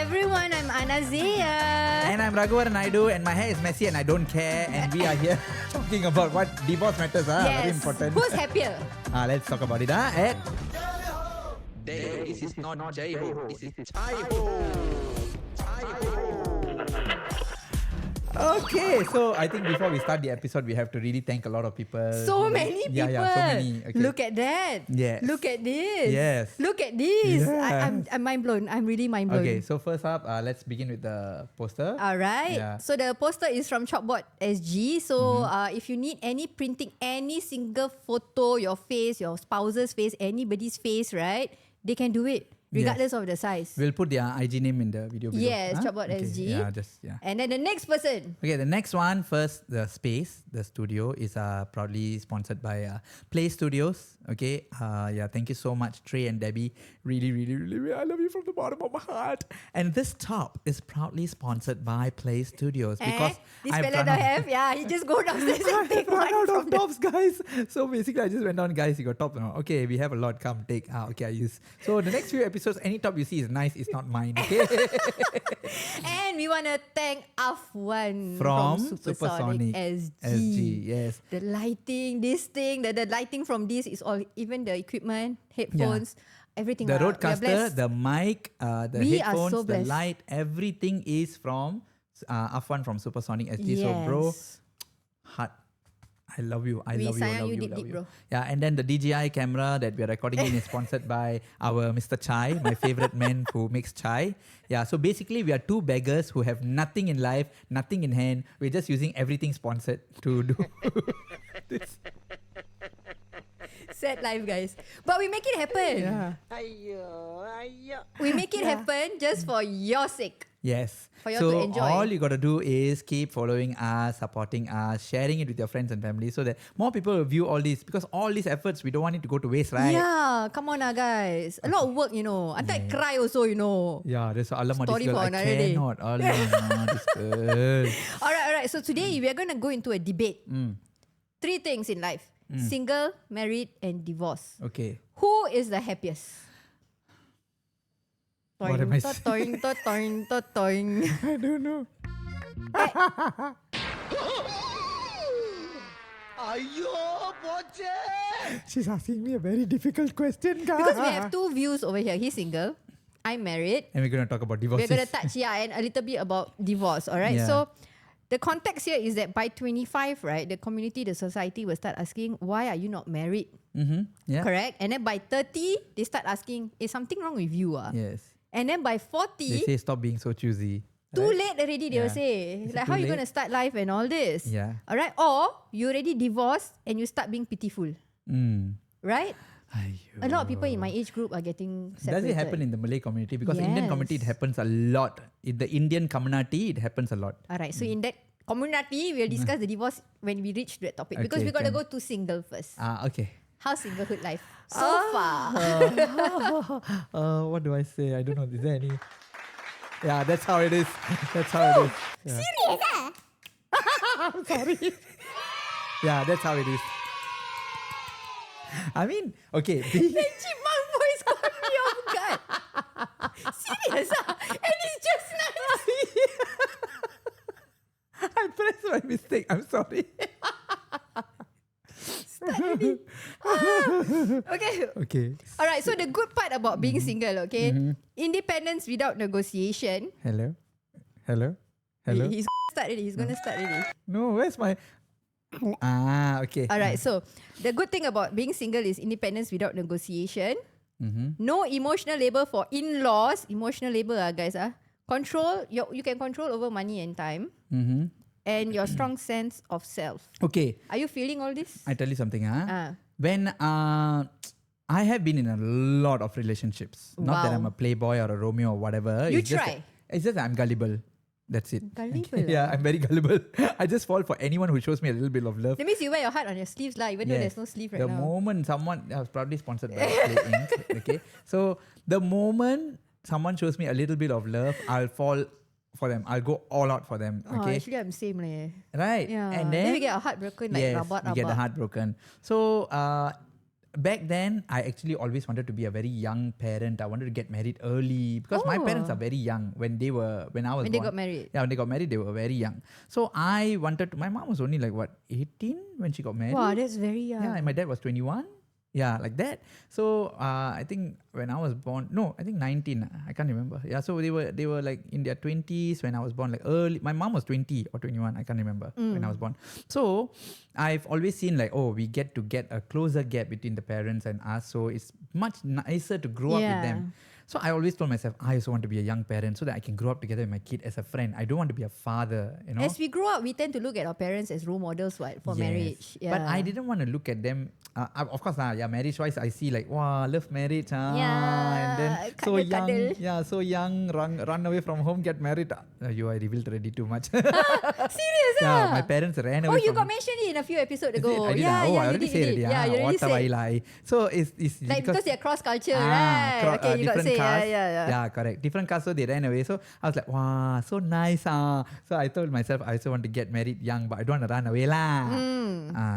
everyone, I'm Anazia. And I'm Raghuvar Naidu, and my hair is messy and I don't care. And we are here talking about what divorce matters are. Yes. Very important. Who's happier? Let's talk about it. Ed? This is not Jai-Ho, this is Chai-Ho. Chai-Ho. Okay, so I think before we start the episode, we have to really thank a lot of people. So many people. Yeah, so many. Okay. Look at that. Yes. Look at this. Yes. Look at this. Yes. I'm mind blown. I'm really mind blown. Okay, so first up, let's begin with the poster. All right. Yeah. So the poster is from Chalkboard SG. So if you need any printing, any single photo, your face, your spouse's face, anybody's face, right? They can do it regardless of the size. We'll put their IG name in the video below. Yes, Chalkboard Okay. SG. Yeah. And then the next person. Okay, the next one, first, the space, the studio is proudly sponsored by Play Studios. Okay, thank you so much, Trey and Debbie. Really, really, really, I love you from the bottom of my heart. And this top is proudly sponsored by Play Studios because this I've fella run don't out- have. Yeah, he just go downstairs and take I've run one out from of the... tops, guys. So basically, I just went down, guys. You got top now. Okay, we have a lot. Come take. Okay, I use. So the next few episodes, any top you see is nice. It's not mine. Okay. And we want to thank Afwan From Supersonic SG. Yes. The lighting, this thing, the lighting from this is all, even the equipment, headphones, everything. The We are roadcaster, blessed. the mic, the We are headphones, so the blessed. light, everything is from Afwan from Supersonic SG. So, bro, heart. I love you. I We love you. I sayang love you you. deep, love deep, you. bro. Yeah, and then the DJI camera that we are recording in is sponsored by our Mr. Chai, my favorite man who makes chai. Yeah, so basically we are two beggars who have nothing in life, nothing in hand. We're just using everything sponsored to do this. Sad life, guys. But we make it happen. Yeah. We make it happen just for your sake. Yes. For you so to enjoy. all you got to do is keep following us, supporting us, sharing it with your friends and family so that more people will view all this, because all these efforts, we don't want it to go to waste, right? Yeah, come on guys. A lot of work, Until I cry also, Yeah, there's alamak, Story this girl, for I another day. cannot. Alamak, this girl. Alright. So today we are going to go into a debate. 3 things in life. Single, married, and divorce. Okay. Who is the happiest? What am I Toing, toing, toing. I don't know. She's asking me a very difficult question, guys. Because we have 2 views over here. He's single. I'm married. And we're going to talk about divorces. We're going to touch, and a little bit about divorce, alright? Yeah. So, the context here is that by 25, right, the community, the society will start asking, why are you not married? Yeah. Correct? And then by 30, they start asking, is something wrong with you? Yes. And then by They 40, say stop being so choosy. too right? late already, they will Yeah. say. Is it Like, too how are you late? going to start life and all this? Yeah. Alright? Or, you already divorced and you start being pitiful. Right? A lot of people in my age group are getting separated. Does it happen in the Malay community? Because Indian Yes. community, it happens a lot. In the Indian community, it happens a lot. Alright, so in that community, we'll discuss the divorce when we reach that topic. Because Okay, we got to can. go to single first. Okay. How's singlehood life so far? What do I say? I don't know. Is there any? Yeah, that's how it is. That's how it is. Yeah. Serious I'm sorry. Yeah, that's how it is. I mean, okay. The chipmunk voice caught me off guard. Serious And it's just nice. I pressed my mistake. I'm sorry. Okay. Okay. Alright, so the good part about being single, okay? Independence without negotiation. Hello? He's start already. He's going to start already. No, where's my... Okay. Alright, so the good thing about being single is independence without negotiation. No emotional labor for in-laws. Emotional labor, guys. Control, you can control over money and time. And your strong sense of self. Okay. Are you feeling all this? I tell you something. When I have been in a lot of relationships. Not that Wow. I'm a playboy or a Romeo or whatever. You It's just try. It's just that I'm gullible. That's it. Gullible, Yeah, I'm very gullible. I just fall for anyone who shows me a little bit of love. That means you wear your heart on your sleeves lah, even though there's no sleeve right the now. moment someone, I was probably sponsored by Play Inc. Okay, so the moment someone shows me a little bit of love, I'll fall for them. I'll go all out for them. Oh, Okay, actually I'm same leh. right? Yeah. And then we get our heart broken like yes, rabat. we get the heart broken. So back then, I actually always wanted to be a very young parent. I wanted to get married early because my parents are very young when I was When born. they got married. Yeah, when they got married, they were very young. So I wanted to. My mom was only like 18 when she got married. Wow, that's very young. Yeah, and my dad was 21. Yeah, like that. So I think when I was born, no, I think 19. I can't remember. Yeah, so they were like in their 20s when I was born, like early. My mom was 20 or 21. I can't remember when I was born. So I've always seen like, we get a closer gap between the parents and us. So it's much nicer to grow up with them. So I always told myself, I also want to be a young parent so that I can grow up together with my kid as a friend. I don't want to be a father, you know. As we grow up, we tend to look at our parents as role models for marriage. Yeah. But I didn't want to look at them. Of course, marriage-wise, I see like, wow, love marriage. And then so young. Yeah, so young, run away from home, get married. I revealed already too much. Serious? Yeah, my parents ran away. Oh, you got mentioned it in a few episodes ago. I already said it. Yeah, you already said. So it's like because they're cross culture, right? Okay, you got to say. Yeah, correct. Different cast, so they ran away. So I was like, wow, so nice. So I told myself, I also want to get married young, but I don't want to run away lah.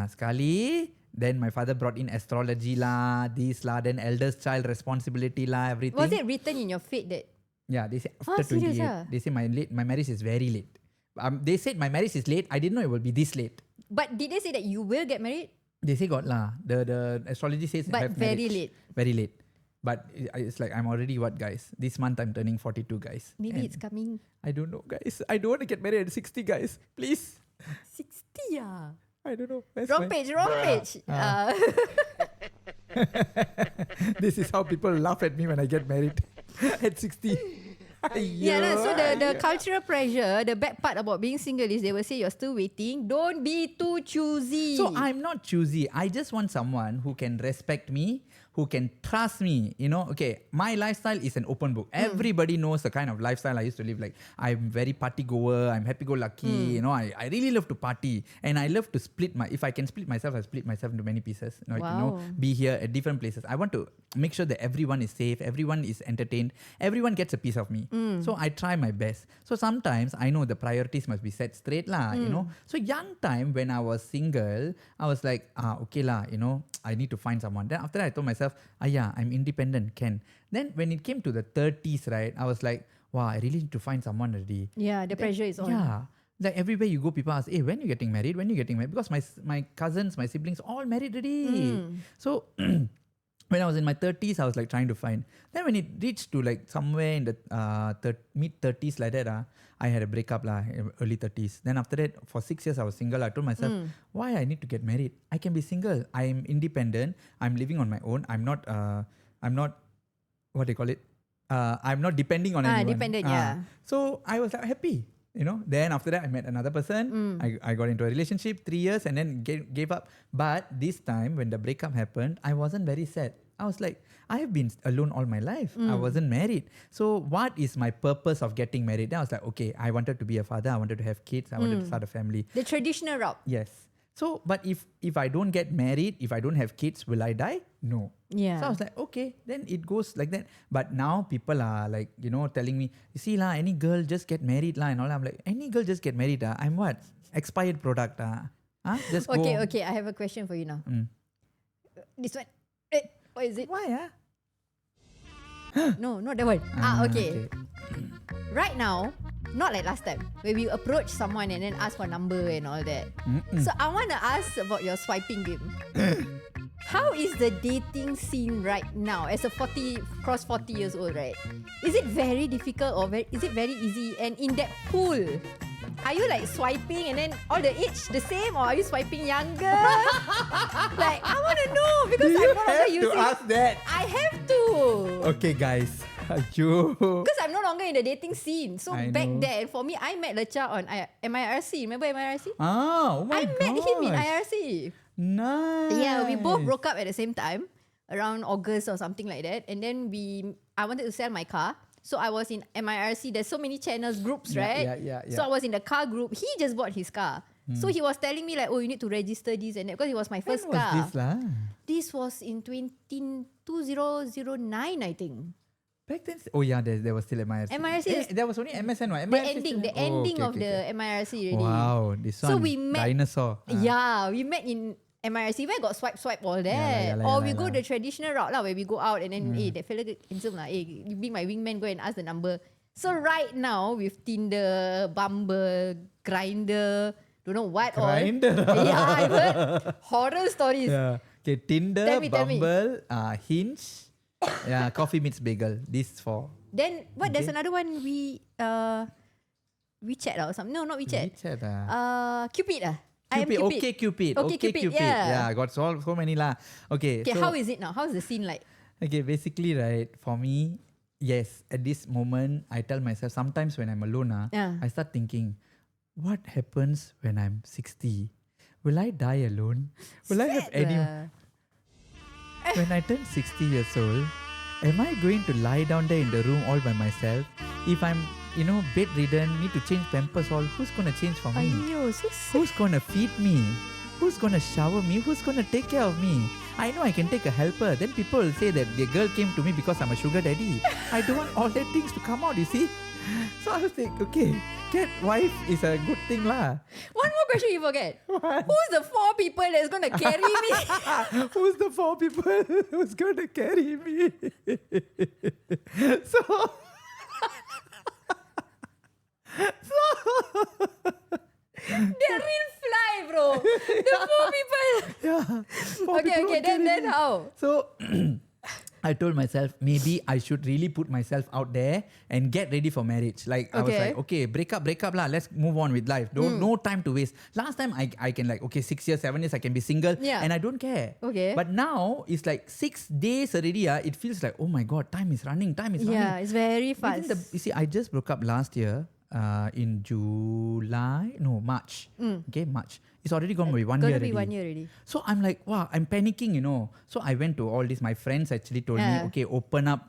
Sekali, then my father brought in astrology lah, this lah, then eldest child responsibility lah, everything. Was it written in your fate that? Yeah, they say after 28. They say my marriage is very late. They said my marriage is late. I didn't know it will be this late. But did they say that you will get married? They say got lah. The astrology says but have very marriage. late. Very late. But it's like I'm already guys? This month I'm turning 42, guys. Maybe it's coming. I don't know, guys. I don't want to get married at 60, guys. Please. 60 ah. I don't know. Wrong page. This is how people laugh at me when I get married at 60. So the cultural pressure, the bad part about being single is they will say you're still waiting. Don't be too choosy. So I'm not choosy. I just want someone who can respect me, who can trust me. You know, okay, my lifestyle is an open book. Everybody knows the kind of lifestyle I used to live. Like I'm very party goer. I'm happy-go-lucky. You know, I really love to party, and I love to if I can split myself, I split myself into many pieces. You know, be here at different places. I want to make sure that everyone is safe, everyone is entertained, everyone gets a piece of me. So I try my best. So sometimes I know the priorities must be set straight lah. You know, so young time when I was single, I was like, okay lah. You know, I need to find someone. Then after that, I told myself, I'm independent, can. Then when it came to the 30s, right, I was like, wow, I really need to find someone already. Yeah, the pressure is on. Yeah. Like everywhere you go, people ask, hey, when you getting married? When you getting married? Because my cousins, my siblings, all married already. So when I was in my 30s, I was like trying to find. Then when it reached to like somewhere in the mid 30s like that, I had a breakup lah, early 30s. Then after that, for 6 years I was single. I told myself, why I need to get married? I can be single. I'm independent. I'm living on my own. I'm not what do you call it? I'm not depending on anyone. Dependent, yeah. So I was like happy. You know, then after that I met another person. I got into a relationship 3 years and then gave up. But this time when the breakup happened, I wasn't very sad. I was like, I have been alone all my life. I wasn't married. So what is my purpose of getting married? Then I was like, okay, I wanted to be a father. I wanted to have kids. I wanted to start a family. The traditional route. Yes. So, but if I don't get married, if I don't have kids, will I die? No. Yeah. So I was like, okay, then it goes like that. But now people are like, you know, telling me, you see lah, any girl just get married lah and all. I'm like, any girl just get married lah. I'm what? Expired product Just go. Okay. I have a question for you now. This one. What is it? Why No, not that one. Okay. Right now, not like last time, where we approach someone and then ask for number and all that. So I want to ask about your swiping game. How is the dating scene right now as a cross 40 years old, right? Is it very difficult or is it very easy? And in that pool, are you like swiping and then all the age the same, or are you swiping younger? Like, I want to know because I'm no longer using. To ask that. I have to. Okay, guys. Because I'm no longer in the dating scene. So I back know. then, for me, I met Lecha on MIRC. Remember MIRC? Oh my god. I met him in IRC. Nice. Yeah, we both broke up at the same time, around August or something like that. And then I wanted to sell my car. So I was in MIRC. There's so many channels, groups, right? Yeah. So I was in the car group. He just bought his car. So he was telling me like, oh, you need to register this and that because it was my first When was car. this lah? This was in 2009, I think. Back then, there was still MIRC. MIRC there was only MSN, right? The ending of the MIRC already. Wow, this one. So we met. Dinosaur. Yeah, we met in MIRC where got swipe all there. Yeah lah, Or yeah we go lah. the traditional route lah, where we go out and then that fella handsome lah. You be my wingman, go and ask the number. So right now with Tinder, Bumble, Grindr, don't know what Grindr. all. Yeah, I've heard horror stories. Yeah. Okay, Tinder, Tell me. Bumble, Hinge, yeah, Coffee Meets Bagel. These 4. Then what? There's another one. WeChat or something. No, not WeChat. WeChat Cupid ah. Cupid, okay Cupid. Okay, Cupid, yeah. Got so many lah. Okay, Okay, so, how is it now? How's the scene like? okay, basically right, for me, yes, at this moment, I tell myself, sometimes when I'm alone, Yeah. I start thinking, what happens when I'm 60? Will I die alone? Will I have Sad any... lah. When I turn 60 years old, am I going to lie down there in the room all by myself? If I'm, bedridden, need to change pampers all, who's going to change for me? Aiyo, so sad. Who's going to feed me? Who's going to shower me? Who's going to take care of me? I know I can take a helper. Then people will say that the girl came to me because I'm a sugar daddy. I don't want all that things to come out, you see. So I was like, okay, get wife is a good thing lah. One more question you forget. What? Who's the 4 people that's going to carry me? Who's the 4 people who's going to carry me? So... They're real fly, bro. The 4 people. Yeah. 4 Okay, people will then carry me. how? So I told myself maybe I should really put myself out there and get ready for marriage. Like I was Okay. like, okay, break up lah. Let's move on with life. No time to waste. Last time I can like, okay, 6 years, 7 years I can be single Yeah. and I don't care. Okay. But now it's like 6 days already. It feels like, oh my God, time is running. Yeah, it's very Even fast. you see, I just broke up last year in March. Okay, March. It's already gone by 1 year Gonna already. be 1 year already. So I'm like, wow, I'm panicking, So I went to all this. My friends actually told me, Yeah. okay, open up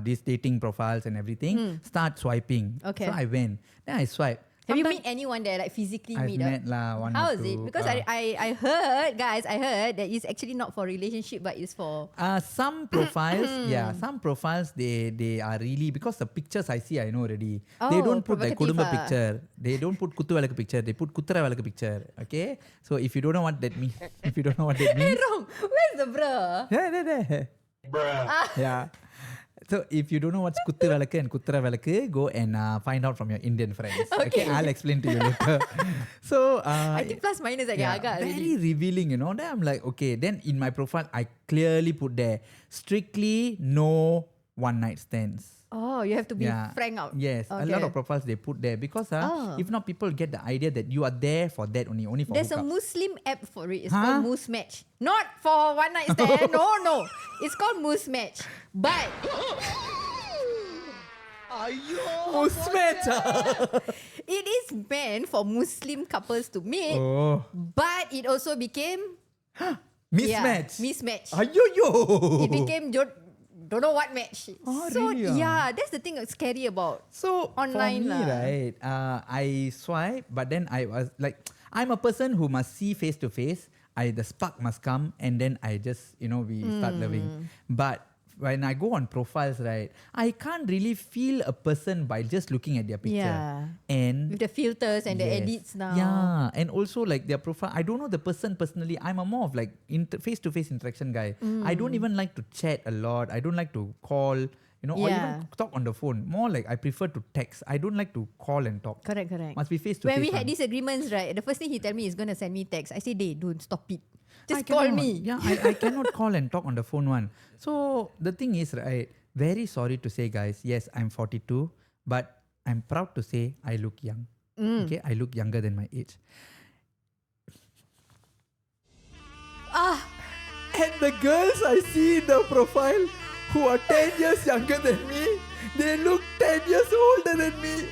these dating profiles and everything. Start swiping. Okay. So I went. Then I swipe. Have you Sometimes met anyone there, like physically I've meet met up? lah, one How or is it? two. Because I heard, guys, that it's actually not for relationship, but it's for... Some profiles, some profiles they are really, because the pictures I see, I know already. They Oh, don't put like provocative kudumba ah. picture. They don't put kutu valaka picture. They put kuttara valaka picture. Okay, so if you don't know what that means, Hey, wrong. Where's the bruh? there. Yeah. So if you don't know what's kuttu valakku and kuttara valakku, go and find out from your Indian friends. Okay, I'll explain to you later. So I think plus minus like agak very already. revealing, Then I'm like, okay. Then in my profile, I clearly put there, strictly no one night stands. Oh, you have to be frank out. Yes, a lot of profiles they put there because if not, people get the idea that you are there for that only for There's a hookups. Muslim app for it. It's Huh? called Moose Match. Not for one night stand. No. It's called Moose Match. But Musmatch. it is meant for Muslim couples to meet. Oh, But it also became mismatch. mismatch. Ayo. It became don't know what match. Oh, so really, ah? yeah, that's the thing that's scary about. So Online for me, lah. right, I swipe, but then I was like, I'm a person who must see face to face. The spark must come, and then I just, we start loving. But when I go on profiles, right, I can't really feel a person by just looking at their picture. Yeah. And With the filters and the yes. edits now. Yeah, and also like their profile. I don't know the person personally. I'm a more of like face-to-face interaction guy. I don't even like to chat a lot. I don't like to call, or even talk on the phone. More like I prefer to text. I don't like to call and talk. Correct. Must be face-to-face. When we had one. these agreements, right, the first thing he tell me is going to send me text. I say, don't stop it. Just I call cannot. me. Yeah, I cannot call and talk on the phone one. So the thing is, right, very sorry to say, guys, yes, I'm 42, but I'm proud to say I look young. Okay, I look younger than my age. And the girls I see in the profile who are 10 years younger than me, they look 10 years older than me.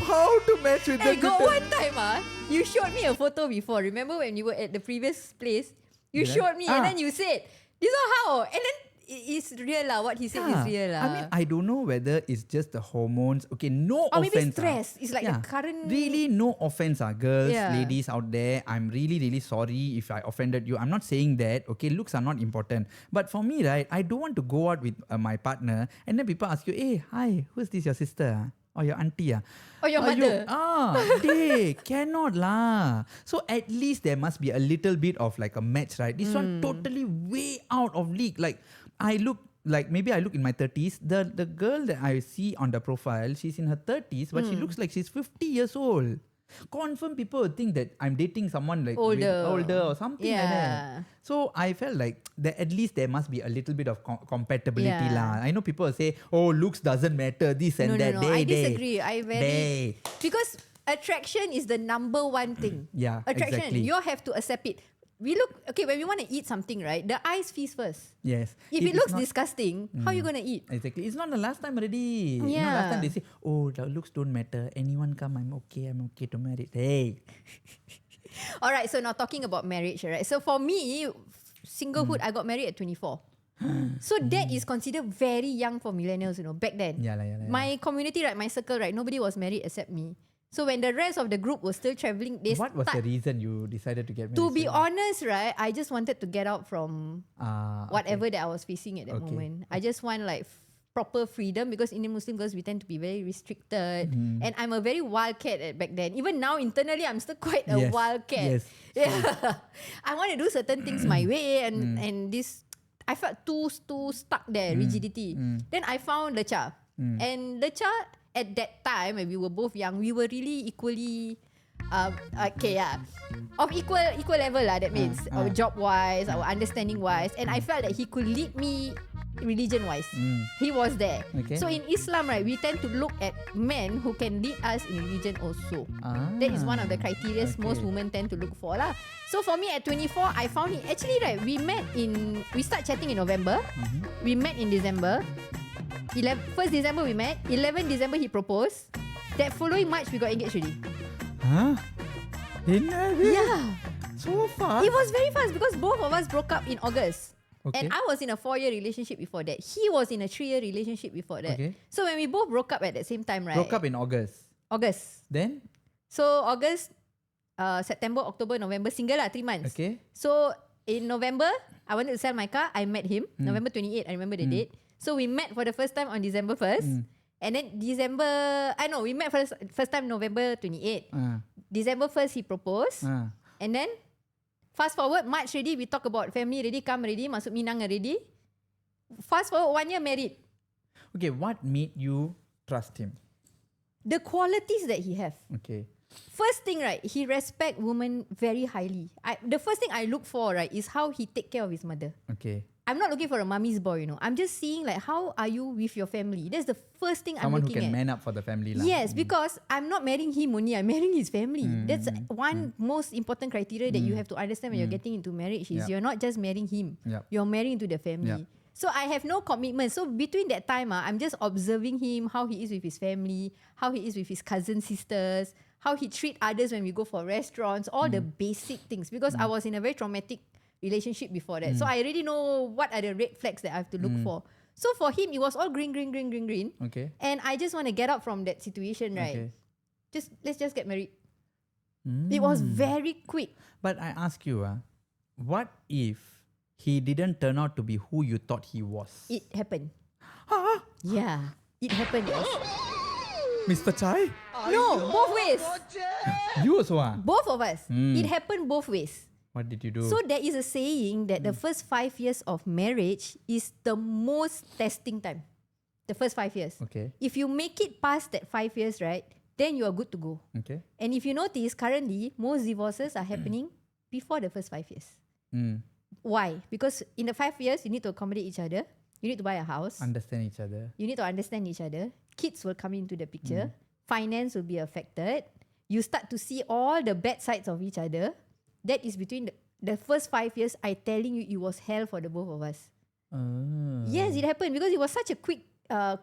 How to match with Hey, them? got one time, you showed me a photo before. Remember when you were at the previous place? You Yeah. showed me and then you said, this is how. And then it's real lah. What he said is real lah. I mean, I don't know whether it's just the hormones. Okay, no or maybe offense. stress. It's like the current... Really, no offense, girls, Yeah. ladies out there. I'm really, really sorry if I offended you. I'm not saying that. Okay, looks are not important. But for me, right, I don't want to go out with my partner and then people ask you, hey, hi, who's this, your sister? Or your auntie Or your mother. They cannot lah. So at least there must be a little bit of like a match, right? This one totally way out of league. Like maybe I look in my 30s. The girl that I see on the profile, she's in her 30s, but she looks like she's 50 years old. Confirm people would think that I'm dating someone like Older or something like that. So I felt like that at least there must be a little bit of compatibility lah. I know people will say, oh, looks doesn't matter, this and that. No. I disagree. Because attraction is the number one thing. Yeah, attraction. exactly. You have to accept it. When we want to eat something, right? The eyes feast first. Yes. If it looks disgusting, how are you going to eat? Exactly. It's not the last time already. You know, last time they say, oh, the looks don't matter. Anyone come, I'm okay to marry. Hey. Alright, so now talking about marriage, right? So for me, singlehood, I got married at 24. So that is considered very young for millennials, back then. Yeah. My community, right, my circle, right, nobody was married except me. So when the rest of the group was still traveling, what was the reason you decided to get married? To be honest, right, I just wanted to get out from whatever that I was facing at that moment. I just want like proper freedom, because Indian Muslim girls, we tend to be very restricted. And I'm a very wildcat back then. Even now, internally, I'm still quite a wildcat. Yes. Yeah. I want to do certain things my way, and this, I felt too stuck there, rigidity. Then I found Lecha. And Lecha, at that time, when we were both young, we were really equally of equal level lah. That means our job wise, our understanding wise, and I felt that he could lead me religion wise. He was there. So in Islam, right, we tend to look at men who can lead us in religion also. That is one of the criteria most women tend to look for lah. So for me at 24, I found it. Actually, right, we start chatting in November. We met in December. 1st December we met. 11th December he proposed. That following March we got engaged already. Huh? Yeah. So fast? It was very fast because both of us broke up in August. Okay. And I was in a 4-year relationship before that. He was in a 3-year relationship before that. Okay. So when we both broke up at the same time, right? Broke up in August. Then? So August, September, October, November, single lah, 3 months. Okay. So in November, I wanted to sell my car. I met him. November 28, I remember the date. So we met for the first time on December 1st. And then we met for the first time November 28. December 1st he proposed. And then fast forward, March already, we talk about family already, come already, masuk Minang already. Fast forward 1 year married. Okay, what made you trust him? The qualities that he have. Okay. First thing, right, he respect women very highly. The first thing I look for, right, is how he take care of his mother. Okay. I'm not looking for a mummy's boy, I'm just seeing like how are you with your family. That's the first thing I'm looking at. Someone who can man up for the family lah. Yes, because I'm not marrying him only, I'm marrying his family. That's one most important criteria that you have to understand when you're getting into marriage is you're not just marrying him. You're marrying into the family. So I have no commitment. So between that time, I'm just observing him, how he is with his family, how he is with his cousin sisters, how he treat others when we go for restaurants, all the basic things. Because I was in a very traumatic relationship before that. So I already know what are the red flags that I have to look for. So for him, it was all green. Okay. And I just want to get out from that situation, right? Okay. Let's just get married. It was very quick. But I ask you, what if he didn't turn out to be who you thought he was? It happened. Yeah, it happened, yes. Mr. Chai? No, both ways. You also Both of us. It happened both ways. What did you do? So there is a saying that the first 5 years of marriage is the most testing time. The first 5 years. Okay. If you make it past that 5 years, right, then you are good to go. Okay. And if you notice, currently, most divorces are happening before the first 5 years. Why? Because in the 5 years, you need to accommodate each other. You need to buy a house. Understand each other. You need to understand each other. Kids will come into the picture. Finance will be affected. You start to see all the bad sides of each other. That is between the first 5 years. I telling you, it was hell for the both of us. Yes, it happened because it was such a quick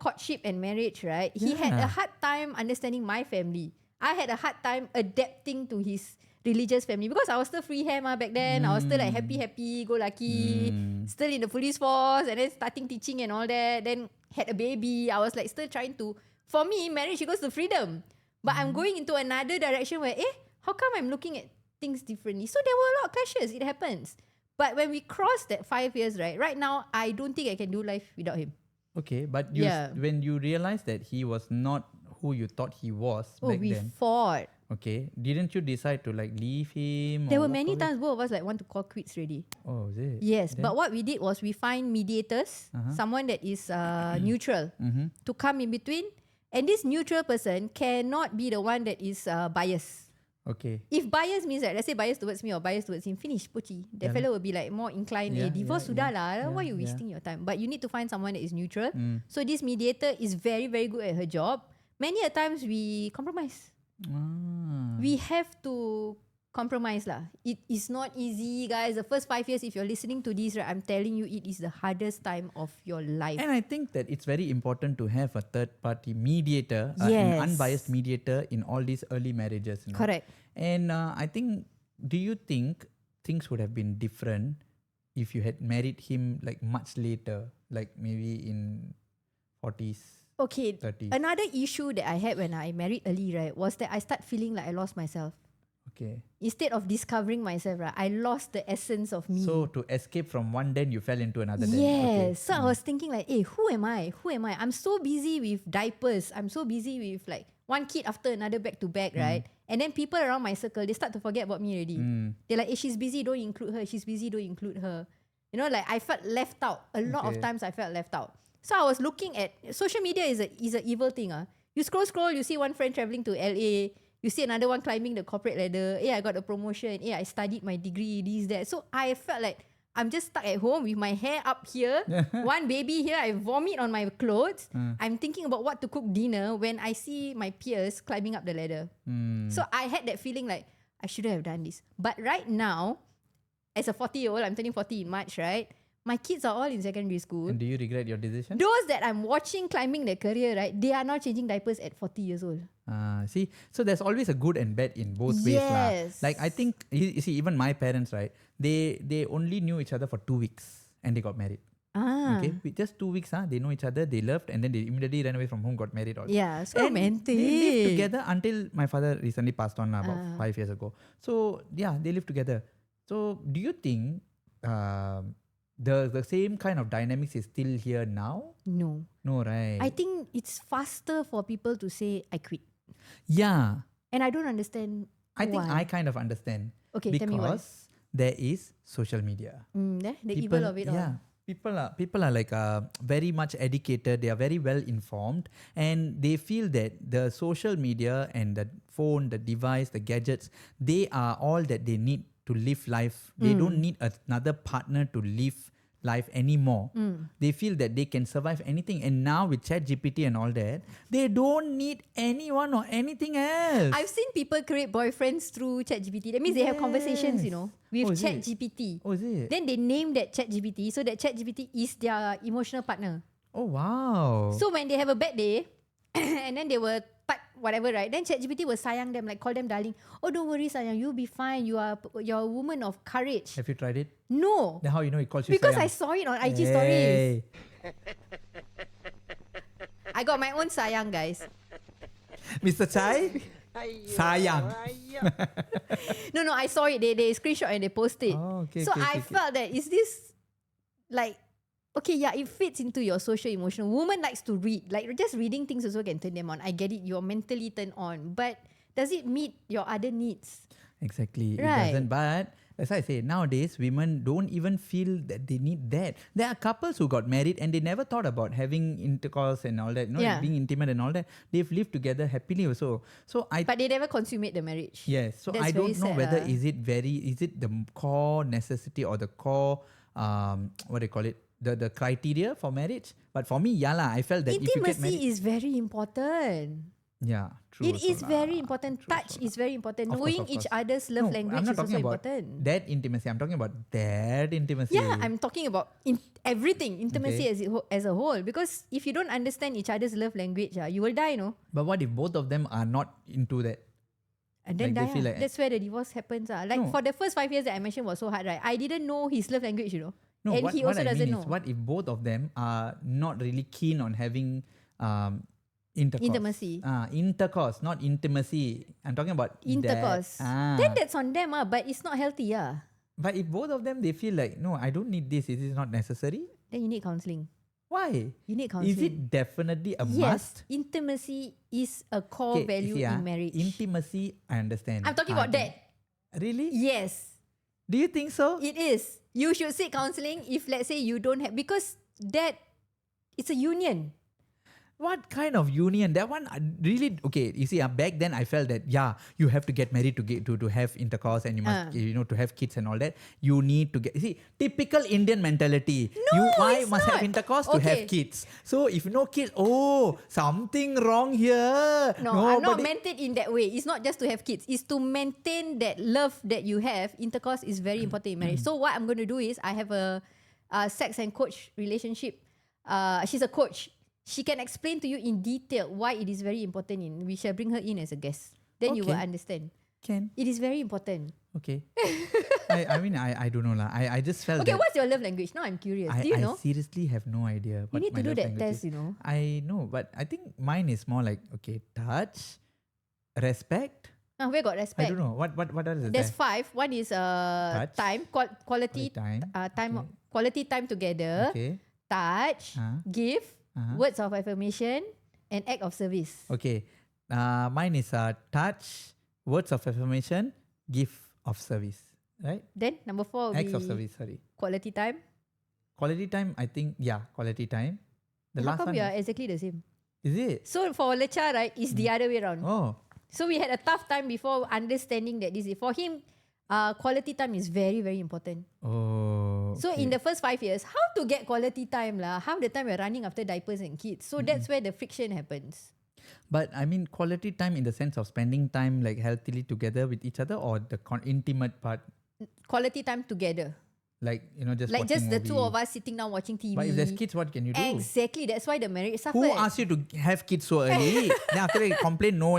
courtship and marriage, right? He had a hard time understanding my family. I had a hard time adapting to his religious family because I was still free hair back then. I was still like happy, go lucky, still in the police force, and then starting teaching and all that. Then had a baby. I was like still trying to. For me, marriage equals to freedom, but I'm going into another direction where, how come I'm looking at things differently? So there were a lot of clashes. It happens. But when we cross that 5 years, right now, I don't think I can do life without him. Okay, but when you realized that he was not who you thought he was Oh, back we then. fought. Okay. Didn't you decide to like leave him? There or were walk many away? times both of us like want to call quits already. Oh, is it? Yes, Then? but what we did was we find mediators, someone that is neutral to come in between. And this neutral person cannot be the one that is biased. Okay. If bias means that, let's say bias towards me or bias towards him, finish, pochi. That fellow will be like more inclined, divorce sudah lah. Why are you wasting your time? But you need to find someone that is neutral. So this mediator is very, very good at her job. Many a times we compromise. We have to compromise lah. It is not easy, guys. The first 5 years, if you're listening to this, right, I'm telling you, it is the hardest time of your life. And I think that it's very important to have a third party mediator, an Yes. unbiased mediator in all these early marriages. You know? Correct. And I think, do you think things would have been different if you had married him like much later, like maybe in 40s, Okay, 30s? another issue that I had when I married early, right, was that I start feeling like I lost myself. Okay. Instead of discovering myself, right, I lost the essence of me. So to escape from one den, you fell into another den. Yes. Okay. So I was thinking like, hey, who am I? Who am I? I'm so busy with diapers. I'm so busy with like one kid after another back to back, right? And then people around my circle, they start to forget about me already. They're like, hey, she's busy, don't include her. She's busy, don't include her. You know, like I felt left out. A lot of Okay. times I felt left out. So I was looking at social media is a evil thing. You scroll, you see one friend traveling to LA. You see another one climbing the corporate ladder. Hey, I got a promotion. Hey, I studied my degree, this, that. So I felt like I'm just stuck at home with my hair up here. One baby here. I vomit on my clothes. I'm thinking about what to cook dinner when I see my peers climbing up the ladder. So I had that feeling like I shouldn't have done this. But right now, as a 40-year-old, I'm turning 40 in March, right? My kids are all in secondary school. And do you regret your decision? Those that I'm watching climbing their career, right, they are now changing diapers at 40 years old. See, so there's always a good and bad in both ways. Yes. Like I think, you see, even my parents, right, they only knew each other for 2 weeks and they got married. Okay, with just 2 weeks, they know each other, they loved, and then they immediately ran away from home, got married. All. Yeah, so And romantic. They lived together until my father recently passed on about 5 years ago. So yeah, they lived together. So do you think the same kind of dynamics is still here now? No. No, right? I think it's faster for people to say, I quit. Yeah. And I don't understand I think why. I kind of understand. Okay, because tell me why. there is social media. The evil of it all. Yeah. People are like very much educated. They are very well informed, and they feel that the social media and the phone, the device, the gadgets, they are all that they need to live life. They don't need another partner to live life anymore. They feel that they can survive anything. And now with ChatGPT and all that, they don't need anyone or anything else. I've seen people create boyfriends through ChatGPT. That means they have conversations, you know, with is it? ChatGPT. Oh, is it? Then they name that ChatGPT so that ChatGPT is their emotional partner. Oh, wow. So when they have a bad day, and then they will type whatever, right? Then ChatGPT will sayang them, like call them darling. Oh, don't worry, sayang, you'll be fine. You're a woman of courage. Have you tried it? No, Then how you know it calls you because sayang? I saw it on IG stories. Hey. I got my own sayang, guys. Mr. Chai? Sayang. No, I saw it. They screenshot and they post it. Oh, okay, So okay, I okay, okay. felt that, is this like, okay, yeah, it fits into your social emotional. Woman likes to read. Like just reading things also can turn them on. I get it. You're mentally turned on. But does it meet your other needs? Exactly. Right. It doesn't. But as I say, nowadays women don't even feel that they need that. There are couples who got married and they never thought about having intercourse and all that. You know, Yeah. being intimate and all that. They've lived together happily also. So I But they never consummate the marriage. yes. So That's I don't very know sad, whether ah. is it the core necessity or the core what do you call it? The criteria for marriage. But for me, yeah lah, I felt that if you get married, Intimacy is very important. yeah, true. It also is lah. very important. True Touch also is very important. Of course, Knowing of each course. other's love No, language I'm not is also talking about important. that intimacy. I'm talking about that intimacy. Yeah, I'm talking about everything, intimacy Okay. as a whole. Because if you don't understand each other's love language, you will die, no? But what if both of them are not into that? And then Like they die. feel like- That's where the divorce happens. Like No. for the first 5 years that I mentioned was so hard, right? I didn't know his love language, you know. No, And what, he what also I doesn't mean know. is, what if both of them are not really keen on having intercourse? Intimacy. Intercourse, not intimacy. I'm talking about Intercourse. That. Then that's on them, but it's not healthy, But if both of them, they feel like, no, I don't need this. It is not necessary. Then you need counselling. Why? You need Is counseling. it definitely a Yes, must? intimacy is a core value in marriage. Intimacy, I understand. I'm talking about that. Really? Yes, Do you think so? it is. You should seek counseling if, let's say, you don't have, because that it's a union. What kind of union? That one really okay. You see, back then I felt that you have to get married to have intercourse, and you must to have kids and all that. You need to get. You see, typical Indian mentality. No, I it's must have not. intercourse to have Okay. kids. So if no kids, something wrong here. No, I'm not meant it in that way. It's not just to have kids. It's to maintain that love that you have. Intercourse is very important in marriage. So what I'm going to do is I have a sex and coach relationship. She's a coach. She can explain to you in detail why it is very important. We shall bring her in as a guest. Then you will Okay. understand. Can It is very important. okay. I mean I don't know lah. I just felt Okay, that what's your love language? Now I'm curious. Do you I know? seriously have no idea. You What need my to do love that language test, is. I know, but I think mine is more like touch, respect. Where got respect? I don't know what else is There's there. 5. One is Touch. time, quality Time. time, Okay. quality time together. Okay. Touch, gift, words of affirmation, and act of service. Okay. Mine is touch, words of affirmation, gift of service. Right? Then number 4 will Acts be of service. Sorry. quality time. Quality time. I think quality time. The How last come one we are exactly the same? is it? So for Lecha, right, it's the other way around. Oh. So we had a tough time before understanding that this is for him. Quality time is very, very important. Oh. So in the first 5 years, how to get quality time lah? Half the time we're running after diapers and kids. So that's where the friction happens. But I mean, quality time in the sense of spending time like healthily together with each other, or the intimate part, Quality time together. like just Like just watching the two movie. of us sitting down watching TV. But if there's kids, what can you do? Exactly. That's why the marriage suffered. Who asked you to have kids so early? Then after that, you complain no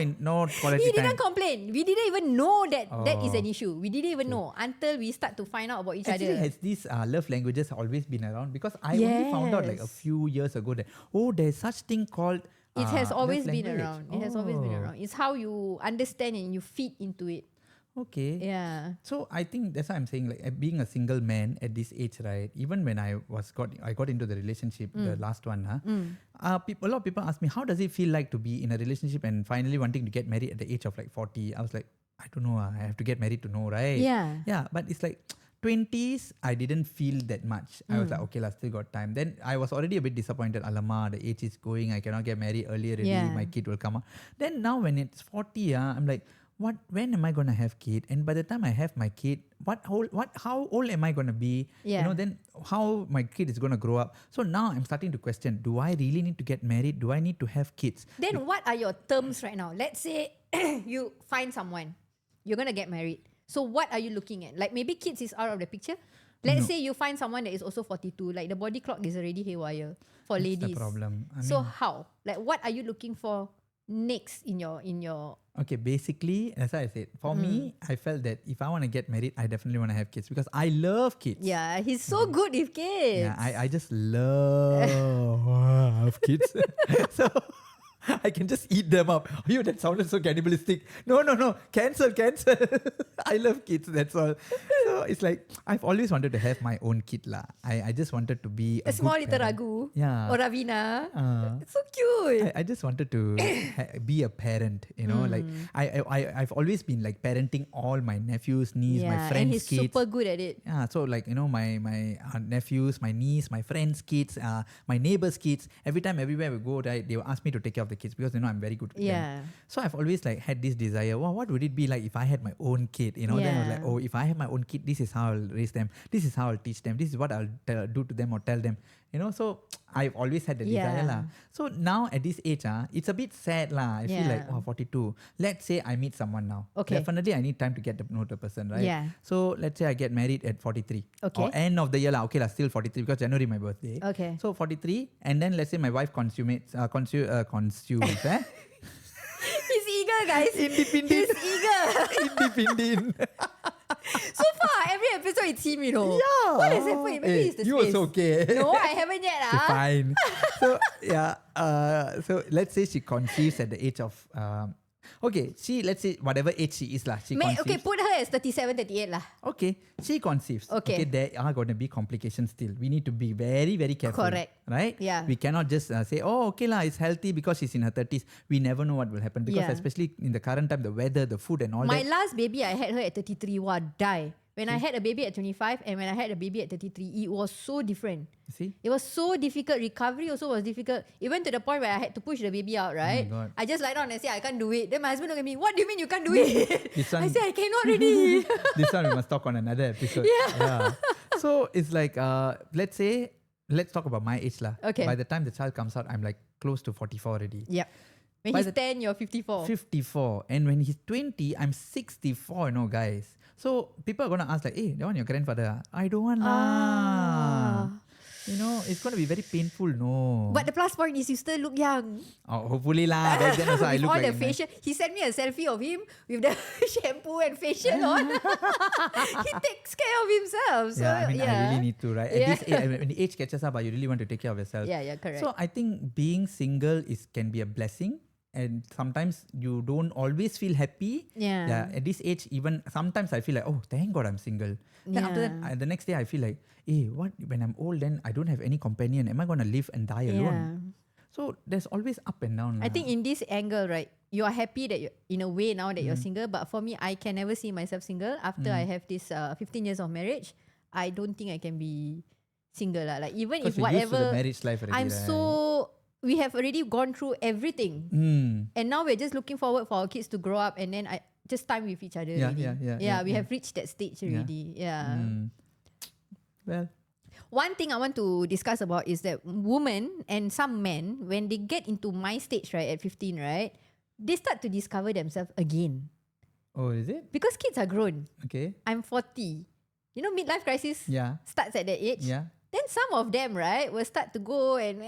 quality He time. didn't complain. We didn't even know that that is Oh. an issue. We didn't even know until we start to find out about each Actually, other. has these love languages always been around? Because I only found out like a Yes. few years ago that there's such thing called. It has love always been language. around. It has always been Oh, around. It's how you understand and you feed into it. Okay. Yeah. So I think that's why I'm saying like being a single man at this age, right? Even when I got into the relationship, the last one, a lot of people ask me, how does it feel like to be in a relationship and finally wanting to get married at the age of like 40? I was like, I don't know. I have to get married to know, right? Yeah. Yeah, but it's like 20s, I didn't feel that much. I was like, okay, still got time. Then I was already a bit disappointed. Alama, the age is going. I cannot get married earlier already. Yeah. My kid will come out. Then now when it's 40, I'm like, when am I gonna have kid? And by the time I have my kid, how old am I gonna be? Yeah. Then how my kid is gonna grow up. So now I'm starting to question, do I really need to get married? Do I need to have kids? Then what are your terms right now? Let's say you find someone. You're going to get married. So what are you looking at? Like maybe kids is out of the picture. Let's say you find someone that is also 42. Like the body clock is already haywire for That's ladies. the problem. So how? Like what are you looking for next in your Okay, basically, as I said, for me, I felt that if I want to get married, I definitely want to have kids because I love kids. Yeah, he's so good with kids. Yeah, I just love kids. So I can just eat them up. Oh, that sounded so cannibalistic. No. Cancel. I love kids, that's all. So it's like, I've always wanted to have my own kid lah. I just wanted to be a small good little parent. Ragu. Yeah. Or Ravina. Uh, So cute. I just wanted to be a parent, like I've always been like parenting all my nephews, niece, my and friends' he's kids. super good at it. Yeah, so like my nephews, my niece, my friends' kids, my neighbors' kids. Every time, everywhere we go, right, they will ask me to take care of the kids because I'm very good with them. Yeah. So I've always like had this desire. Wow, what would it be like if I had my own kid? Then I was like, Yeah. if I have my own kid, this is how I'll raise them. This is how I'll teach them. This is what I'll do to them or tell them. So I've always had the desire lah. So now at this age, it's a bit sad lah. I feel like 42. Let's say I meet someone now. Okay. Definitely I need time to get to know the person, right? Yeah. So let's say I get married at 43. Okay. Or end of the year lah. Okay lah, still 43 because January my birthday. Okay. So 43, and then let's say my wife consumes. He's eager, guys. Independent. He's eager. Independent. So far, every episode it's him, Yeah. What has happened? Maybe it's the you space. also okay. No, I haven't yet. Okay, fine. So yeah. So let's say she conceives at the age of. Okay, let's say whatever age she is lah. She conceives. Okay, put her as 37, 38 lah. Okay, she conceives. Okay. There are going to be complications still. We need to be very, very careful. Correct. Right? Yeah. We cannot just say, oh, okay lah, it's healthy because she's in her 30s. We never know what will happen because especially in the current time, the weather, the food and all My that. last baby, I had her at 33. Wow, die. When I had a baby at 25 and when I had a baby at 33, it was so different. See? It was so difficult. Recovery also was difficult. It went to the point where I had to push the baby out, right? Oh my God. I just lied down and said, I can't do it. Then my husband looked at me, what do you mean you can't do it? This one- I said, I cannot really. This one we must talk on another episode. Yeah. So it's like, let's talk about my age lah. Okay. By the time the child comes out, I'm like close to 44 already. Yep. When By he's 10, you're 54. 54. And when he's 20, I'm 64, guys. So people are going to ask like, hey, that one your grandfather? I don't want lah. It's going to be very painful, no. But the plus point is you still look young. Oh, hopefully lah. Back then also I With look all like the facial. He sent me a selfie of him with the shampoo and facial on. He takes care of himself. So, I really need to, right? At Yeah. this age, when the age catches up, you really want to take care of yourself. Yeah, correct. So I think being single can be a blessing. And sometimes you don't always feel happy. Yeah. At this age, even sometimes I feel like, oh, thank God I'm single. Then after that, the next day I feel like, hey, what? When I'm old, then I don't have any companion. Am I going to live and die alone? So there's always up and down. I think in this angle, right, you are happy that you're, in a way now that you're single. But for me, I can never see myself single. After I have this 15 years of marriage, I don't think I can be single. Like even if you're used to the whatever, marriage life already, I'm right? so... We have already gone through everything. And now we're just looking forward for our kids to grow up and then just time with each other already. We have reached that stage already. Well, one thing I want to discuss about is that women and some men, when they get into my stage, right, at 15, right, they start to discover themselves again. oh, is it? Because kids are grown. Okay. I'm 40. Midlife crisis Yeah. starts at that age. Yeah. Then some of them, right, will start to go and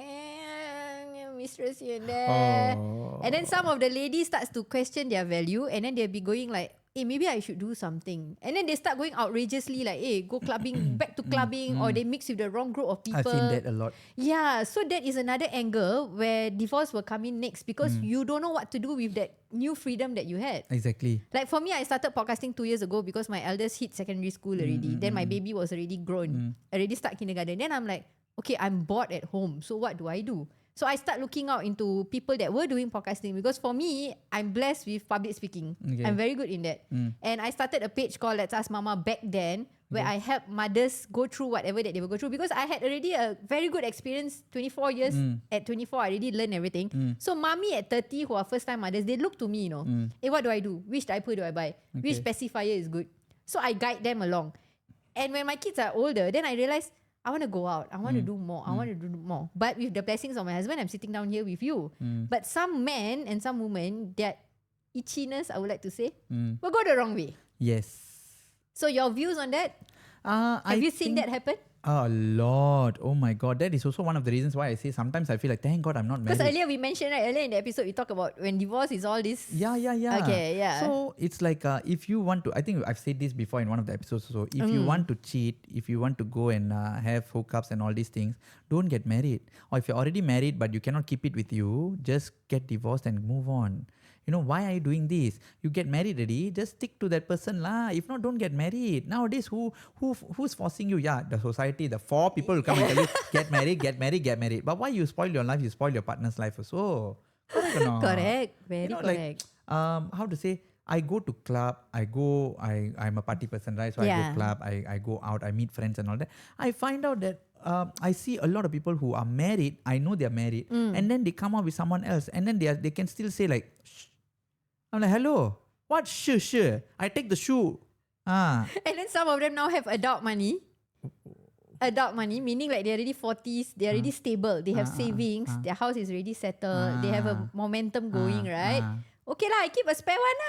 mistress here and there. Oh. And then some of the ladies starts to question their value and then they'll be going like, hey, maybe I should do something. And then they start going outrageously like, hey, go clubbing, back to clubbing, or they mix with the wrong group of people. I've seen that a lot. Yeah, so that is another angle where divorce will come in next because you don't know what to do with that new freedom that you had. Exactly. Like for me, I started podcasting 2 years ago because my eldest hit secondary school already. Then my baby was already grown, already start kindergarten. Then I'm like, okay, I'm bored at home. So what do? So I start looking out into people that were doing podcasting because for me, I'm blessed with public speaking. Okay. I'm very good in that. And I started a page called Let's Ask Mama back then where I help mothers go through whatever that they will go through because I had already a very good experience, 24 years. At 24, I already learned everything. So mommy at 30 who are first time mothers, they look to me, hey, what do I do? Which diaper do I buy? Which pacifier is good? So I guide them along. And when my kids are older, then I realized I want to go out. I want to do more. I want to do more. But with the blessings of my husband, I'm sitting down here with you. But some men and some women, their itchiness, I would like to say, will go the wrong way. Yes. So your views on that? Have you seen that happen? A lot. Oh my God. That is also one of the reasons why I say sometimes I feel like, thank God I'm not married. Because earlier we mentioned, right? Earlier in the episode, we talked about when divorce is all this. Yeah. Okay, yeah. So it's like if you want to, I think I've said this before in one of the episodes. So if you want to cheat, if you want to go and have hookups and all these things, don't get married. Or if you're already married but you cannot keep it with you, just get divorced and move on. Why are you doing this? You get married already, just stick to that person lah. If not, don't get married. Nowadays, who's forcing you? Yeah, the society, the 4 people will come and tell you, get married. But why you spoil your life? You spoil your partner's life also. Correct. Very correct. Like, how to say? I go to club, I'm a party person, right? So I go club, I go out, I meet friends and all that. I find out that I see a lot of people who are married, I know they're married, and then they come out with someone else, and then they can still say like, shh. I'm like, hello, what shoe? I take the shoe. And then some of them now have adult money. Adult money, meaning like they're already 40s, they're already stable, they have savings, their house is already settled, they have a momentum going, right? Okay lah, I keep a spare one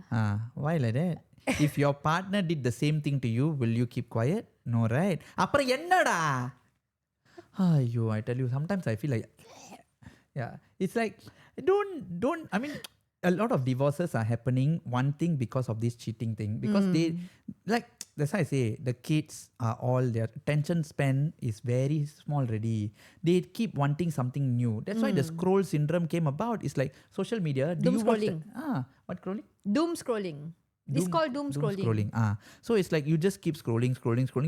lah. Why like that? If your partner did the same thing to you, will you keep quiet? No, right? Apra ennada? I tell you, sometimes I feel like, yeah, it's like, don't, I mean, a lot of divorces are happening, one thing because of this cheating thing. Because they, like, that's why I say, the kids are all, their attention span is very small already. They keep wanting something new. That's why the scroll syndrome came about. It's like social media. Do Doom you watch scrolling. what scrolling? Doom scrolling. It's called doom scrolling. So it's like you just keep scrolling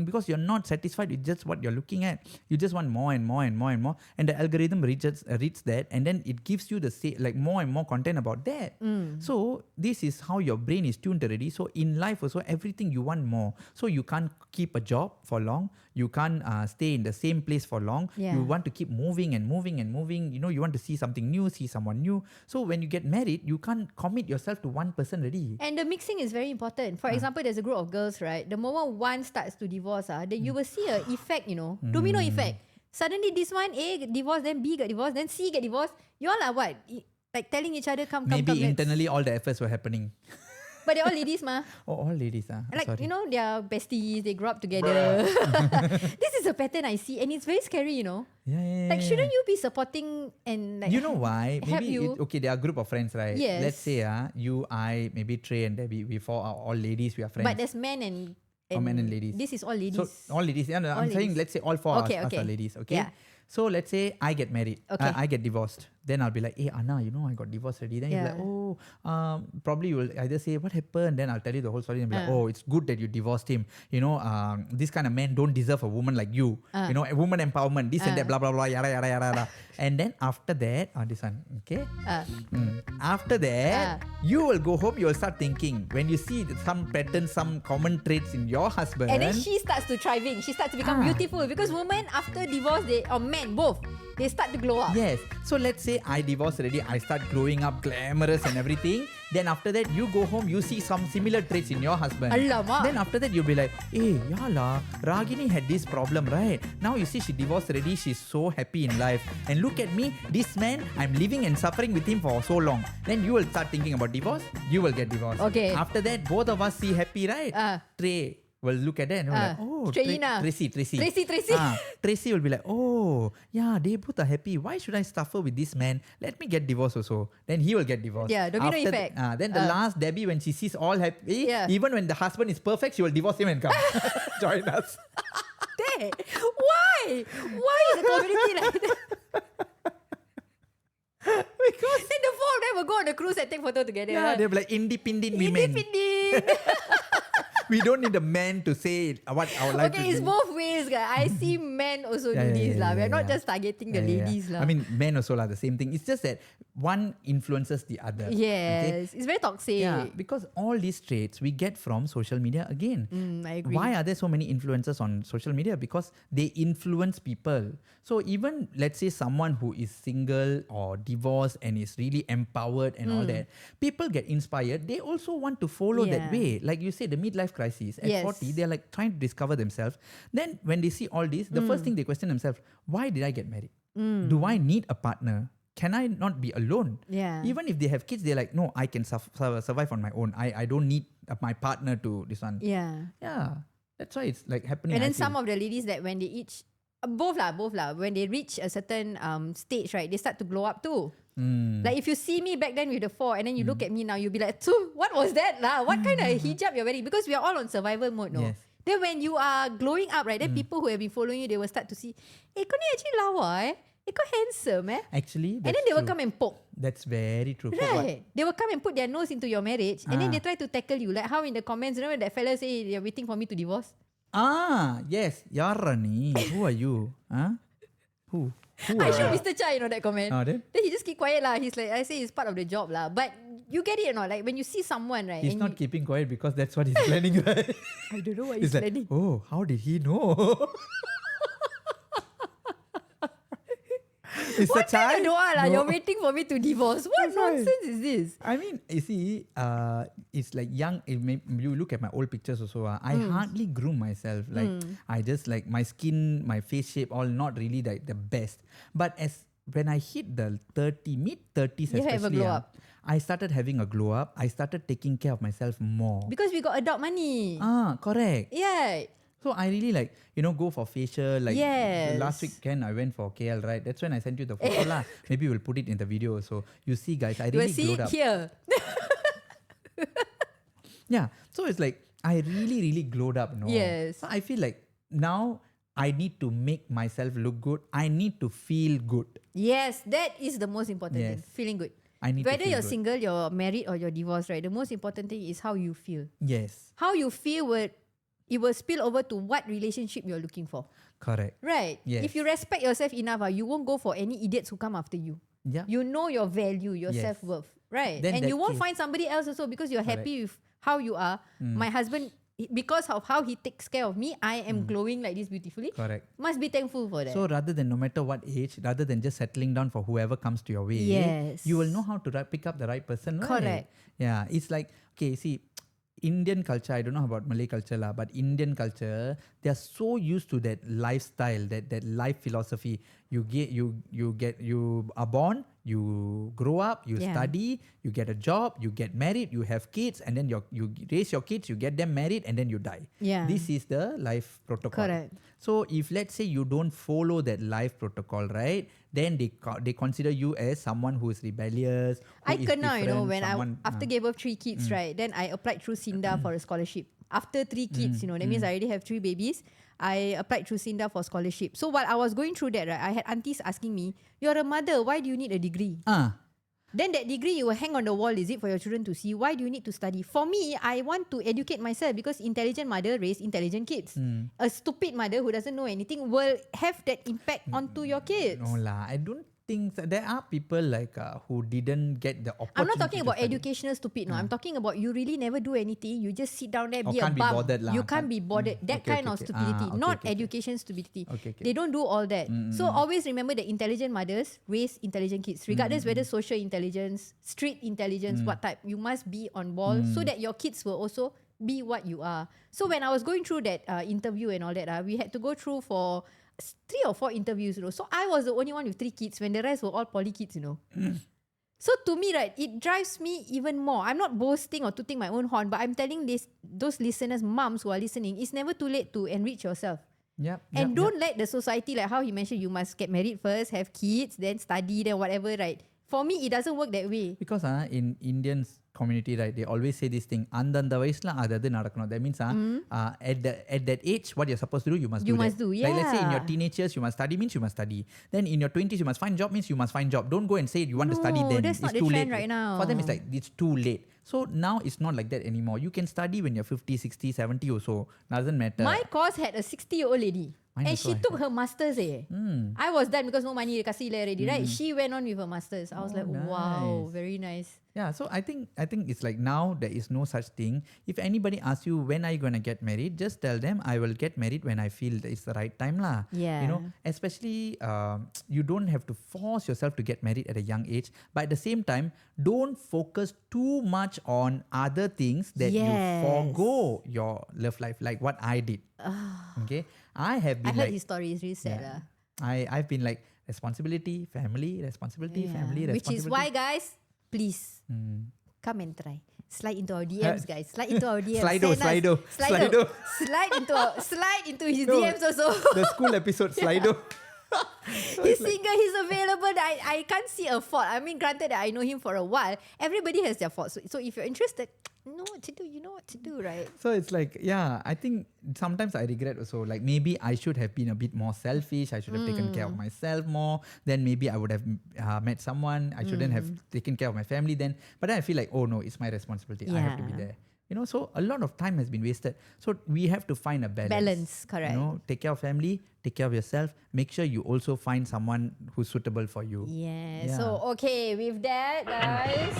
because you're not satisfied with just what you're looking at. You just want more and more and more and more. And the algorithm reads that, and then it gives you like more and more content about that. So this is how your brain is tuned already. So in life also, everything you want more. So you can't keep a job for long. You can't stay in the same place for long. Yeah. You want to keep moving and moving and moving. You know, you want to see something new, see someone new. So when you get married, you can't commit yourself to one person already. And the mixing is very important. For example, there's a group of girls, right? The moment one starts to divorce, then you will see an effect, domino effect. Suddenly this one, A divorced, then B got divorced, then C get divorced. You all are what? Like telling each other, come, Maybe let's- internally all the efforts were happening. But they're all ladies, ma. Oh, all ladies. Like, Sorry. they're besties, they grew up together. This is a pattern I see, and it's very scary, Yeah. Like, shouldn't you be supporting and like... You know why? help Maybe you? okay, there are a group of friends, right? Yes. Let's say you, I, maybe Trey and Debbie, we four are all ladies, we are friends. But there's men and... men and ladies. This is all ladies. So all ladies. Yeah, no, All I'm saying ladies. let's say all four Okay, us okay. are ladies. Okay. Yeah. So let's say I get married. Okay. I get divorced. Then I'll be like, hey Anna, I got divorced already. Then you'll be Yeah. like, probably you will either say what happened. Then I'll tell you the whole story and be like, oh, it's good that you divorced him. This kind of men don't deserve a woman like you. A woman empowerment, this and that, blah blah blah, yada yada yada. And then after that, this one, okay. After that, you will go home. You will start thinking when you see some patterns, some common traits in your husband. And then she starts to thriving. She starts to become beautiful. Because women, after divorce, or men, both, they start to glow up. Yes. So let's say I divorced already. I start growing up glamorous and everything. Then after that, you go home, you see some similar traits in your husband. Alamak. Then after that, you'll be like, hey, yala, Ragini had this problem, right? Now you see she divorced already. She's so happy in life. And look at me, this man, I'm living and suffering with him for so long. Then you will start thinking about divorce. You will get divorced. Okay. After that, both of us see happy, right? Trey will look at that and we're like, oh, Tracy. Tracy will be like, oh, yeah, they both are happy. Why should I suffer with this man? Let me get divorced also. Then he will get divorced. Yeah, domino effect. Then the last Debbie, when she sees all happy, Yeah. even when the husband is perfect, she will divorce him and come join us. Dad, why? Why is the community like that? Because Then the four of them will go on a cruise and take photo together. yeah, they're like independent women. Independent. We don't need a man to say what our life Okay, is. it's both ways, guys. I see men also do this, lah. We're not just targeting the ladies, lah. I mean, men also are the same thing. It's just that one influences the other. Yes, it's very toxic. Yeah, because all these traits we get from social media again. I agree. Why are there so many influencers on social media? Because they influence people. So even let's say someone who is single or divorced and is really empowered and all that, people get inspired. They also want to follow that Yeah. way. Like you say, the midlife crisis at Yes. 40, they're like trying to discover themselves. Then when they see all this, the first thing they question themselves, why did I get married? Do I need a partner? Can I not be alone? Yeah. Even if they have kids, they're like, no, I can survive on my own. I don't need my partner to this one. Yeah. Yeah. That's why it's like happening. And I then feel. some of the ladies that when they each both lah, when they reach a certain stage, right, they start to glow up too. Like if you see me back then with the four and then you look at me now, you'll be like, what was that lah? What kind of hijab you're wearing? Because we are all on survival mode, no? Yes. Then when you are glowing up, right, then people who have been following you, they will start to see, kau ni actually lawa kau handsome Actually, and then they will come and poke. That's very true. For what? Right. They will come and put their nose into your marriage and then they try to tackle you. Like how in the comments, you know, that fella say they're waiting for me to divorce. Yes. Yarani. Who are you? Huh? Who I are showed you? Mr. Chai, that comment. Then? Then he just keep quiet lah. He's like, I say it's part of the job lah. But you get it or not? Like when you see someone, right? He's and not keeping quiet because that's what he's planning, right? I don't know what He's he's like, planning. oh, how did he know? Mr. What Chai? kind of doa lah? No. You're waiting for me to divorce. What That's right. nonsense is this? I mean, you see, it's like young. You look at my old pictures also. I hardly groom myself. Like I just like my skin, my face shape, all not really like the best. But when I hit the mid-30s, You have a especially, glow up. I started having a glow up. I started taking care of myself more. Because we got adult money. Correct. Yeah. So I really like, go for facial. Like Yes. last weekend I went for KL, right? That's when I sent you the photo lah. Maybe we'll put it in the video. So you see, guys, I You will really see glowed it up. here. Yeah. So it's like I really, really glowed up. Yes. So I feel like now I need to make myself look good. I need to feel good. Yes, that is the most important thing. Yes. Feeling good. I need Whether to feel you're good. single, you're married, or you're divorced, right? The most important thing is how you feel. Yes. How you feel it will spill over to what relationship you're looking for. Correct. Right. Yes. If you respect yourself enough, you won't go for any idiots who come after you. Yeah. You know your value, your Yes. self-worth. Right. Then And that you won't case- find somebody else also because you're Correct. happy with how you are. My husband, because of how he takes care of me, I am glowing like this beautifully. Correct. Must be thankful for that. So rather than no matter what age, rather than just settling down for whoever comes to your way, Yes. you will know how to pick up the right person. Right? Correct. Yeah. It's like, okay, see, Indian culture, I don't know about Malay culture lah, but Indian culture, they are so used to that lifestyle, that life philosophy. You are born, you grow up, you Yeah. study, you get a job, you get married, you have kids, and then you raise your kids, you get them married, and then you die. Yeah. This is the life protocol. Correct. So if let's say you don't follow that life protocol, right, then they consider you as someone who is rebellious. Who I is kena, different, when someone, after gave birth 3 kids, right, then I applied through SINDA for a scholarship. After 3 kids, that means I already have 3 babies. I applied through SINDA for scholarship. So while I was going through that, right, I had aunties asking me, "You're a mother, why do you need a degree?" Then that degree you will hang on the wall, is it for your children to see? Why do you need to study? For me, I want to educate myself because intelligent mother raise intelligent kids. A stupid mother who doesn't know anything will have that impact onto your kids. No lah, I don't think there are people like who didn't get the opportunity. I'm not talking to about study. educational stupid. No, I'm talking about you really never do anything. You just sit down there, Or be a can't be bum. bothered lah. You can't be bothered. That Okay, kind okay, of okay. stupidity, Okay, not okay. education stupidity. Okay, okay. They don't do all that. So always remember that intelligent mothers raise intelligent kids, regardless whether social intelligence, street intelligence, what type. You must be on ball so that your kids will also be what you are. So when I was going through that interview and all that, we had to go through for 3 or 4 interviews, So I was the only one with 3 kids when the rest were all poly kids, So to me, right, it drives me even more. I'm not boasting or tooting my own horn, but I'm telling those listeners, moms who are listening, it's never too late to enrich yourself. Yep. And don't let the society, like how he mentioned, you must get married first, have kids, then study, then whatever, right? For me, it doesn't work that way. Because in Indian community, right, they always say this thing, andanda vayasla adadu nadakano. That means at that age, what you're supposed to do, you must You do must that. do, Like let's say in your yeah. teenage years, you must study, means you must study. Then in your 20s, you must find job, means you must find job. Don't go and say you want to study No, then. that's It's not the too trend late. right now. For them, it's like, it's too late. So now it's not like that anymore. You can study when you're 50, 60, 70 or so. Doesn't matter. My course had a 60-year-old lady. Mine And also she I took her masters. I was done because no money kasi already, right? She went on with her masters. I was like, wow, nice. very nice. Yeah, so I think it's like now there is no such thing. If anybody asks you when are you gonna get married, just tell them I will get married when I feel that it's the right time lah. Yeah. You know, especially you don't have to force yourself to get married at a young age, but at the same time, don't focus too much on other things that you Yes. forgo your love life, like what I did. Okay, I have I been heard like his story. It's really sad. yeah. I've been like responsibility, family, responsibility, family, responsibility. Which is why, guys, please come and try. Slide into our DMs, guys. Slide into our DMs. Slido, Send us- Slido. Slide into his No. DMs also. The school episode Slido. He's single, he's available. I can't see a fault. I mean, granted that I know him for a while, everybody has their faults. So if you're interested, you know what to do, right? So it's like, yeah, I think sometimes I regret also. Like maybe I should have been a bit more selfish. I should have taken care of myself more. Then maybe I would have met someone. I shouldn't have taken care of my family then. But then I feel like, oh no, it's my responsibility. I have to be Yeah. there. You know, so a lot of time has been wasted. So we have to find a balance. Balance, correct. You know, take care of family, take care of yourself. Make sure you also find someone who's suitable for you. Yeah. Yeah. So, okay, with that, guys,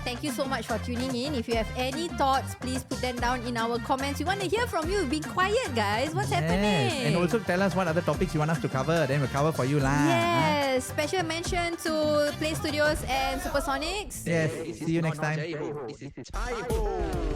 thank you so much for tuning in. If you have any thoughts, please put them down in our comments. We want to hear from you. Be quiet, guys. What's happening? And also tell us what other topics you want us to cover. Then we'll cover for you lah. Yes. Special mention to Play Studios and Supersonics. Yes. This See you is next not time. J-Ho. This is Chai-Ho.